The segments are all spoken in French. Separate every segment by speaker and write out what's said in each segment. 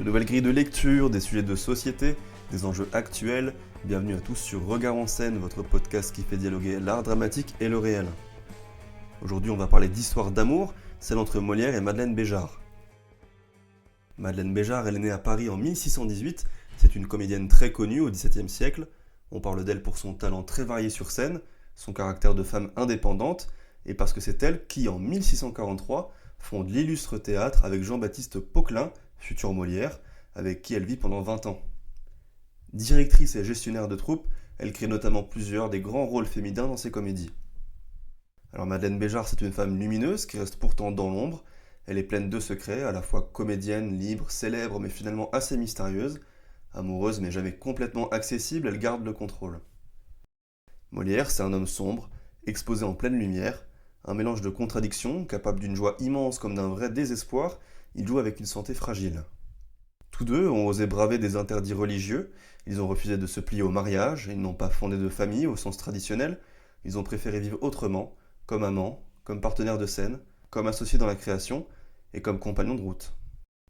Speaker 1: De nouvelles grilles de lecture, des sujets de société, des enjeux actuels. Bienvenue à tous sur Regard en scène, votre podcast qui fait dialoguer l'art dramatique et le réel. Aujourd'hui, on va parler d'histoire d'amour, celle entre Molière et Madeleine Béjart. Madeleine Béjart, elle est née à Paris en 1618. C'est une comédienne très connue au XVIIe siècle. On parle d'elle pour son talent très varié sur scène, son caractère de femme indépendante, et parce que c'est elle qui, en 1643, fonde l'illustre théâtre avec Jean-Baptiste Poquelin, futur Molière, avec qui elle vit pendant 20 ans. Directrice et gestionnaire de troupe, elle crée notamment plusieurs des grands rôles féminins dans ses comédies. Alors Madeleine Béjart, c'est une femme lumineuse qui reste pourtant dans l'ombre. Elle est pleine de secrets, à la fois comédienne, libre, célèbre, mais finalement assez mystérieuse. Amoureuse mais jamais complètement accessible, elle garde le contrôle. Molière, c'est un homme sombre, exposé en pleine lumière, un mélange de contradictions, capable d'une joie immense comme d'un vrai désespoir. Il joue avec une santé fragile. Tous deux ont osé braver des interdits religieux, ils ont refusé de se plier au mariage, ils n'ont pas fondé de famille au sens traditionnel, ils ont préféré vivre autrement, comme amants, comme partenaires de scène, comme associés dans la création et comme compagnons de route.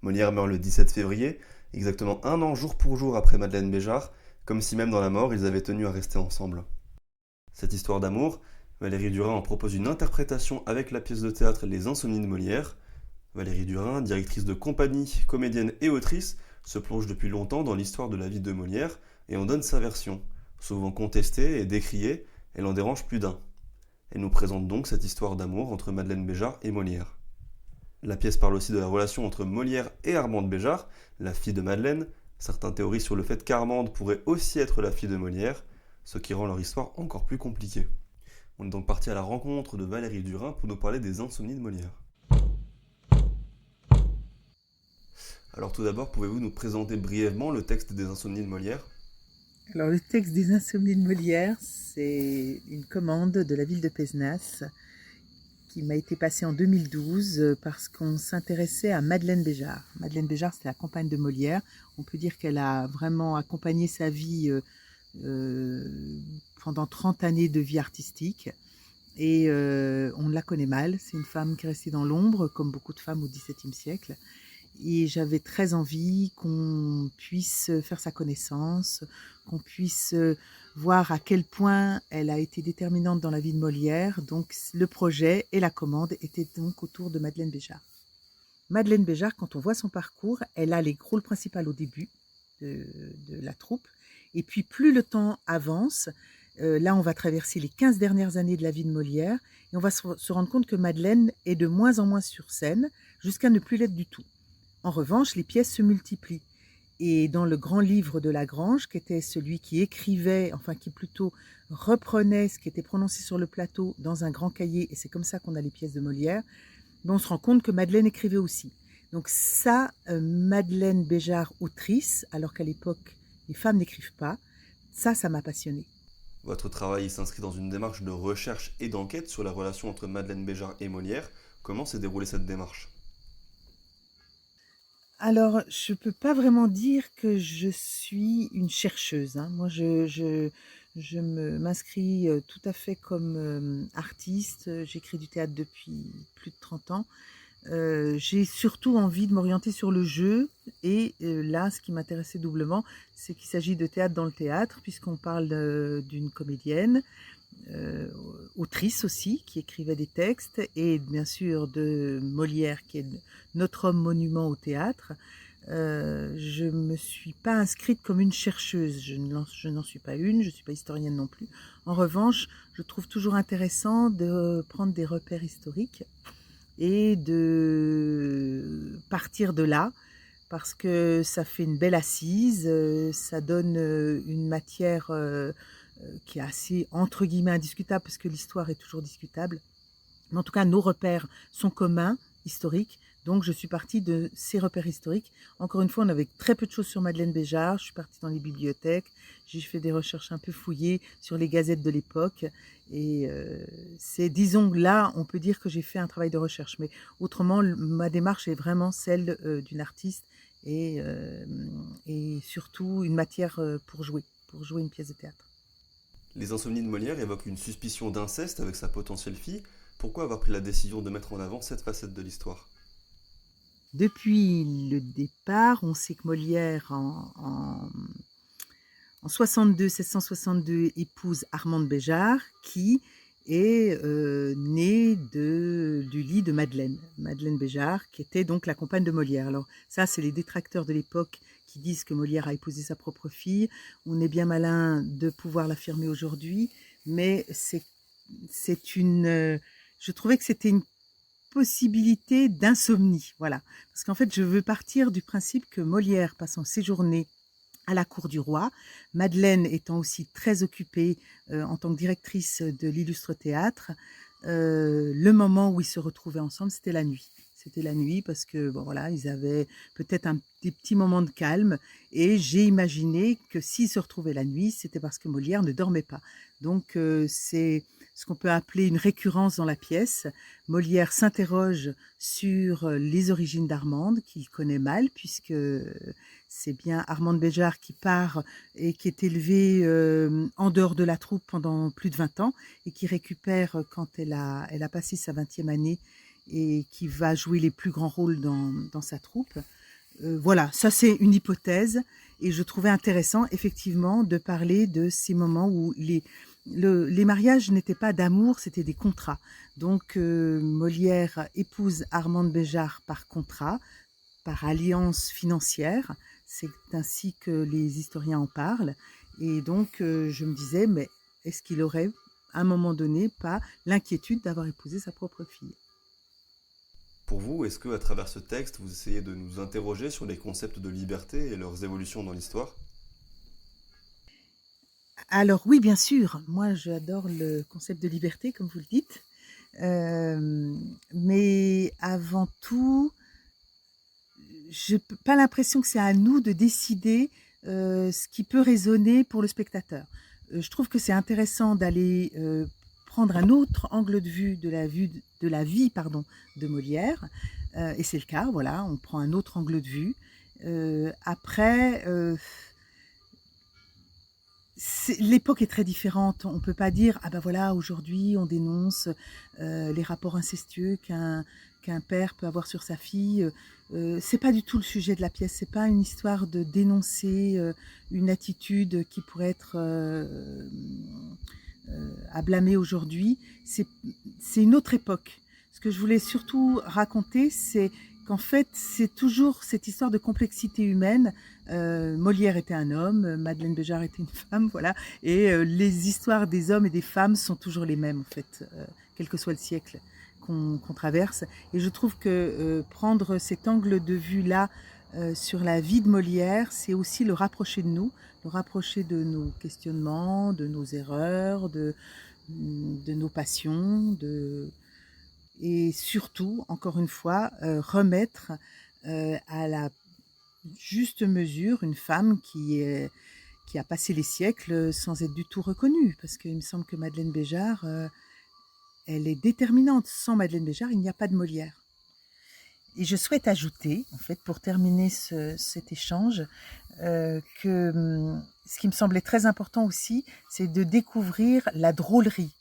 Speaker 1: Molière meurt le 17 février, exactement un an jour pour jour après Madeleine Béjart, comme si même dans la mort ils avaient tenu à rester ensemble. Cette histoire d'amour, Valérie Durain en propose une interprétation avec la pièce de théâtre Les Insomnies de Molière. Valérie Durain, directrice de compagnie, comédienne et autrice, se plonge depuis longtemps dans l'histoire de la vie de Molière et en donne sa version. Souvent contestée et décriée, elle en dérange plus d'un. Elle nous présente donc cette histoire d'amour entre Madeleine Béjart et Molière. La pièce parle aussi de la relation entre Molière et Armande Béjart, la fille de Madeleine. Certains théorisent sur le fait qu'Armande pourrait aussi être la fille de Molière, ce qui rend leur histoire encore plus compliquée. On est donc parti à la rencontre de Valérie Durain pour nous parler des Insomnies de Molière. Alors tout d'abord, pouvez-vous nous présenter brièvement le texte des Insomnies de Molière ?
Speaker 2: Alors le texte des Insomnies de Molière, c'est une commande de la ville de Pézenas qui m'a été passée en 2012 parce qu'on s'intéressait à Madeleine Béjart. Madeleine Béjart, c'est la compagne de Molière. On peut dire qu'elle a vraiment accompagné sa vie pendant 30 années de vie artistique. Et on la connaît mal. C'est une femme qui est restée dans l'ombre, comme beaucoup de femmes au XVIIe siècle. Et j'avais très envie qu'on puisse faire sa connaissance, qu'on puisse voir à quel point elle a été déterminante dans la vie de Molière. Donc le projet et la commande étaient donc autour de Madeleine Béjart. Madeleine Béjart, quand on voit son parcours, elle a les rôles principaux au début de la troupe. Et puis plus le temps avance, là on va traverser les 15 dernières années de la vie de Molière et on va se rendre compte que Madeleine est de moins en moins sur scène jusqu'à ne plus l'être du tout. En revanche, les pièces se multiplient. Et dans le grand livre de Lagrange, qui était celui qui écrivait, enfin qui plutôt reprenait ce qui était prononcé sur le plateau dans un grand cahier, et c'est comme ça qu'on a les pièces de Molière, on se rend compte que Madeleine écrivait aussi. Donc ça, Madeleine Béjart, autrice, alors qu'à l'époque, les femmes n'écrivent pas, ça m'a passionnée.
Speaker 1: Votre travail s'inscrit dans une démarche de recherche et d'enquête sur la relation entre Madeleine Béjart et Molière. Comment s'est déroulée cette démarche ?
Speaker 2: Alors, je peux pas vraiment dire que je suis une chercheuse, hein. Moi, je m'inscris tout à fait comme artiste. J'écris du théâtre depuis plus de 30 ans. J'ai surtout envie de m'orienter sur le jeu. Et là, ce qui m'intéressait doublement, c'est qu'il s'agit de théâtre dans le théâtre, puisqu'on parle d'une comédienne, autrice aussi, qui écrivait des textes, et bien sûr de Molière, qui est notre homme monument au théâtre. Je me suis pas inscrite comme une chercheuse, je n'en suis pas une, je suis pas historienne non plus. En revanche, je trouve toujours intéressant de prendre des repères historiques et de partir de là, parce que ça fait une belle assise, ça donne une matière qui est assez, entre guillemets, indiscutable, parce que l'histoire est toujours discutable. Mais en tout cas, nos repères sont communs, historiques. Donc, je suis partie de ces repères historiques. Encore une fois, on avait très peu de choses sur Madeleine Béjart. Je suis partie dans les bibliothèques. J'ai fait des recherches un peu fouillées sur les gazettes de l'époque. Et c'est, disons, là, on peut dire que j'ai fait un travail de recherche. Mais autrement, ma démarche est vraiment celle d'une artiste et surtout une matière pour jouer une pièce de théâtre.
Speaker 1: Les Insomnies de Molière évoquent une suspicion d'inceste avec sa potentielle fille. Pourquoi avoir pris la décision de mettre en avant cette facette de l'histoire ?
Speaker 2: depuis le départ, on sait que Molière, en 1762, épouse Armande Béjart, qui est née du lit de Madeleine Béjart, qui était donc la compagne de Molière. Alors ça, c'est les détracteurs de l'époque qui disent que Molière a épousé sa propre fille. On est bien malin de pouvoir l'affirmer aujourd'hui, mais je trouvais que c'était une possibilité d'insomnie, voilà. Parce qu'en fait, je veux partir du principe que Molière, passant ses journées à la cour du roi, Madeleine étant aussi très occupée en tant que directrice de l'Illustre Théâtre, le moment où ils se retrouvaient ensemble, c'était la nuit. C'était la nuit parce que bon voilà, ils avaient peut-être des petits moments de calme et j'ai imaginé que s'ils se retrouvaient la nuit, c'était parce que Molière ne dormait pas. Donc c'est ce qu'on peut appeler une récurrence dans la pièce. Molière s'interroge sur les origines d'Armande, qu'il connaît mal, puisque c'est bien Armande Béjart qui part et qui est élevée en dehors de la troupe pendant plus de 20 ans et qui récupère quand elle a passé sa 20e année et qui va jouer les plus grands rôles dans sa troupe. Voilà, ça c'est une hypothèse et je trouvais intéressant effectivement de parler de ces moments où les mariages n'étaient pas d'amour, c'était des contrats. Donc Molière épouse Armande Béjart par contrat, par alliance financière, c'est ainsi que les historiens en parlent. Et donc je me disais, mais est-ce qu'il aurait à un moment donné pas l'inquiétude d'avoir épousé sa propre fille ?
Speaker 1: Pour vous, est-ce qu'à travers ce texte, vous essayez de nous interroger sur les concepts de liberté et leurs évolutions dans l'histoire ?
Speaker 2: Alors oui, bien sûr, moi j'adore le concept de liberté, comme vous le dites. Mais avant tout, je n'ai pas l'impression que c'est à nous de décider ce qui peut résonner pour le spectateur. Je trouve que c'est intéressant d'aller prendre un autre angle de vue de la vie de Molière. Et c'est le cas, voilà, on prend un autre angle de vue. Après, l'époque est très différente. On ne peut pas dire, ah ben voilà, aujourd'hui on dénonce les rapports incestueux qu'un père peut avoir sur sa fille. C'est pas du tout le sujet de la pièce. C'est pas une histoire de dénoncer une attitude qui pourrait être à blâmer aujourd'hui. C'est une autre époque. Ce que je voulais surtout raconter, c'est qu'en fait, c'est toujours cette histoire de complexité humaine. Molière était un homme, Madeleine Béjart était une femme, voilà. Et les histoires des hommes et des femmes sont toujours les mêmes, en fait, quel que soit le siècle qu'on traverse. Et je trouve que prendre cet angle de vue-là sur la vie de Molière, c'est aussi le rapprocher de nous, le rapprocher de nos questionnements, de nos erreurs, de nos passions, et surtout, encore une fois, remettre à la juste mesure une femme qui a passé les siècles sans être du tout reconnue. Parce qu'il me semble que Madeleine Béjart, elle est déterminante. Sans Madeleine Béjart, il n'y a pas de Molière. Et je souhaite ajouter, en fait, pour terminer cet échange, que ce qui me semblait très important aussi, c'est de découvrir la drôlerie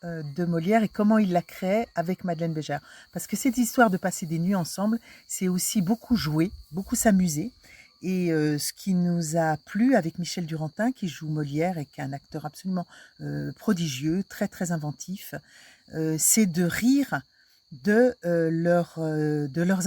Speaker 2: de Molière et comment il la créait avec Madeleine Béjart. Parce que cette histoire de passer des nuits ensemble, c'est aussi beaucoup jouer, beaucoup s'amuser. Et ce qui nous a plu avec Michel Durantin, qui joue Molière et qui est un acteur absolument prodigieux, très très inventif, c'est de rire de leurs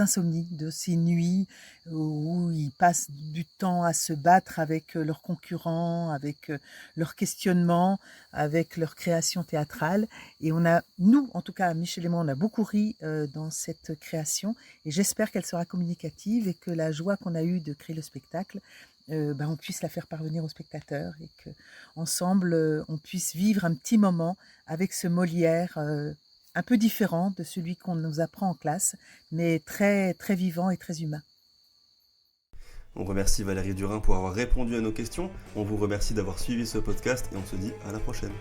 Speaker 2: insomnies, de ces nuits où ils passent du temps à se battre avec leurs concurrents, avec leurs questionnements, avec leur création théâtrale. Et nous, en tout cas, Michel et moi, on a beaucoup ri dans cette création et j'espère qu'elle sera communicative et que la joie qu'on a eue de créer le spectacle, on puisse la faire parvenir aux spectateurs et qu'ensemble, on puisse vivre un petit moment avec ce Molière un peu différent de celui qu'on nous apprend en classe, mais très, très vivant et très humain.
Speaker 1: On remercie Valérie Durin pour avoir répondu à nos questions. On vous remercie d'avoir suivi ce podcast et on se dit à la prochaine.